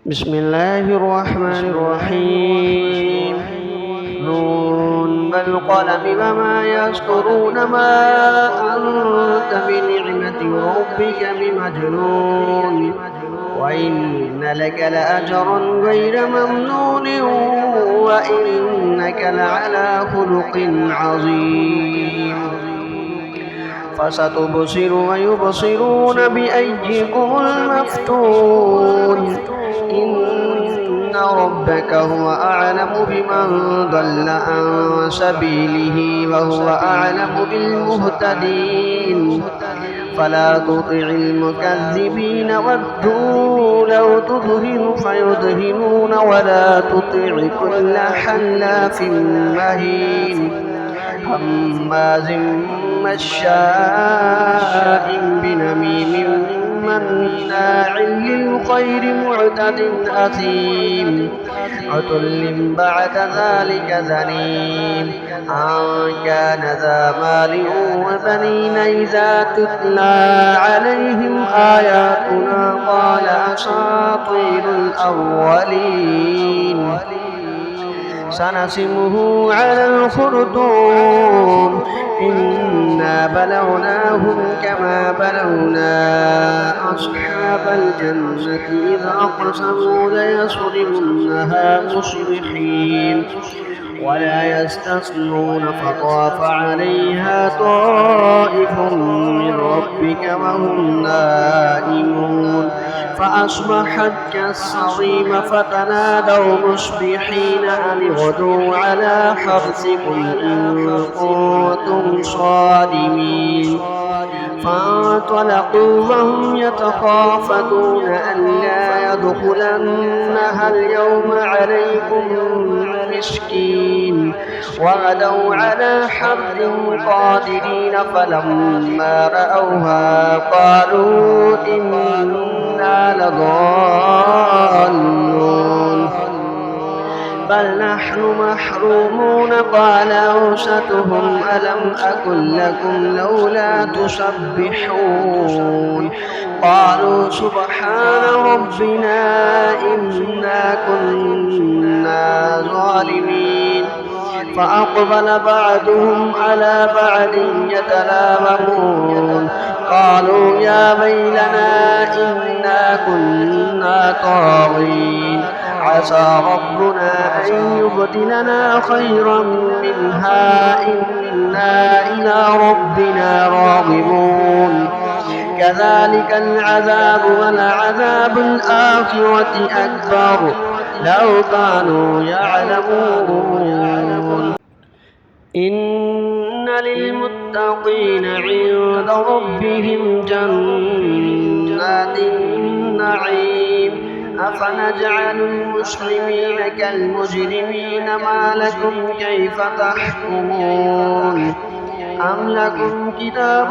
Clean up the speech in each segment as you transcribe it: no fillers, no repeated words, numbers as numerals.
بسم الله الرحمن الرحيم. نون بالقلم وما يسطرون ما أنت بنعمة ربك بمجنون وإن لك لأجرا غير ممنون وإنك لعلى خلق عظيم. فستبصر ويبصرون بأيكم المفتون إن ربك هو أعلم بمن ضل عن سبيله وهو أعلم بالمهتدين. فلا تطع المكذبين ودوا لو تدهن فيدهنون ولا تطع كل حلاف مهين هماز مشاء بنميم مناع للخير معتد أثيم عتل بعد ذلك زنيم أن كان ذا مال وبنين إذا تتلى عليهم آياتنا قال أساطير الأولين سنسمه على الخرطوم إنا بلوناهم كما بلونا أصحاب الجنة إذا أقسموا ليصرمنها مصبحين ولا يستثنون فطاف عليها طائف من ربك وهم نائمون فأصبحت كالصريم فتنادوا مصبحين أن اغدوا على حرثكم إن كنتم صارمين فانطلقوا وهم يتخافتون ألا يدخلنها اليوم عليكم مسكين وغدوا على حرد قادرين فلما رأوها قالوا إنا لضالون بل نحن محرومون قال أوسطهم ألم أقل لكم لولا تسبحون قالوا سبحان ربنا إنا كنا ظالمين فأقبل بعضهم على بعض يتلاومون قالوا يا ويلنا إنا كنا طاغين عسى ربنا أن يبدلنا خيرا منها إنا إلى ربنا راغبون كذلك العذاب ولعذاب الآخرة أكبر لو كانوا يعلمون إن للمتقين عند ربهم جنات النعيم أفنجعل المسلمين كالمجرمين ما لكم كيف تحكمون أم لكم كتاب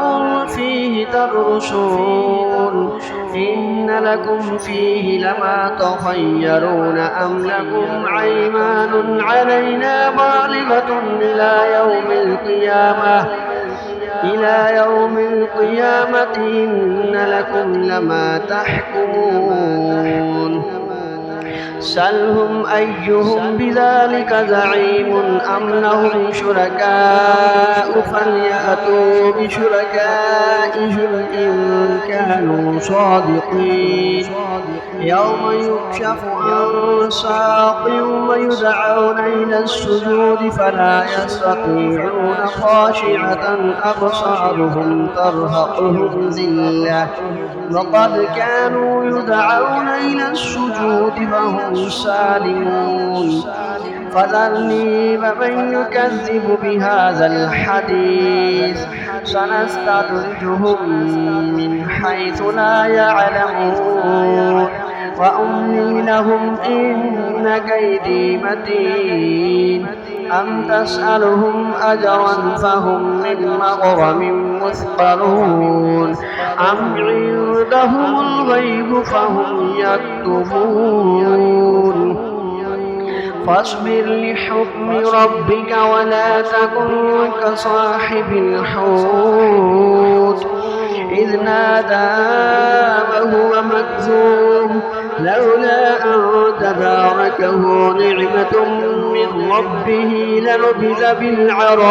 فيه تدرسون إن لكم فيه لما تخيرون أم لكم أيمان علينا بالغة إلى يوم القيامة إن لكم لما تحكمون سلهم أيهم بذلك زعيم أم لهم شركاء فليأتوا بشركائهم إن كانوا صادقين يوم يكشف عن ساق ويدعون إلى السجود فلا يستطيعون خاشعة أبصارهم ترهقهم ذلة وقد كانوا يدعون إلى السجود فهم سالمون فذرني ومن يكذب بهذا الحديث سنستدرجهم من حيث لا يعلمون وأملي لهم إن كيدي متين أم تسألهم أجرا فهم من مغرم مثقلون أم عندهم الغيب فهم يكتبون فاصبر لحكم ربك ولا تكن كصاحب الحوت إذ نادى وهو مكذوم لولا أن تداركه نعمة من ربه لنبذ بالعراء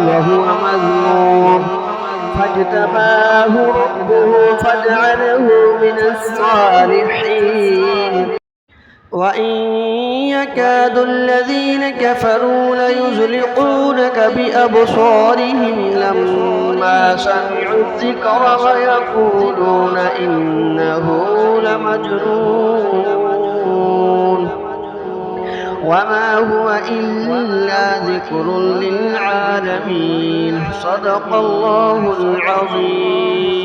وهو مذموم فاجتباه ربه فجعله من الصالحين وإن يكاد الذين كفروا ليزلقونك بأبصارهم لما سمعوا الذكر ويقولون إنه لمجنون وما هو إلا ذكر للعالمين صدق الله العظيم.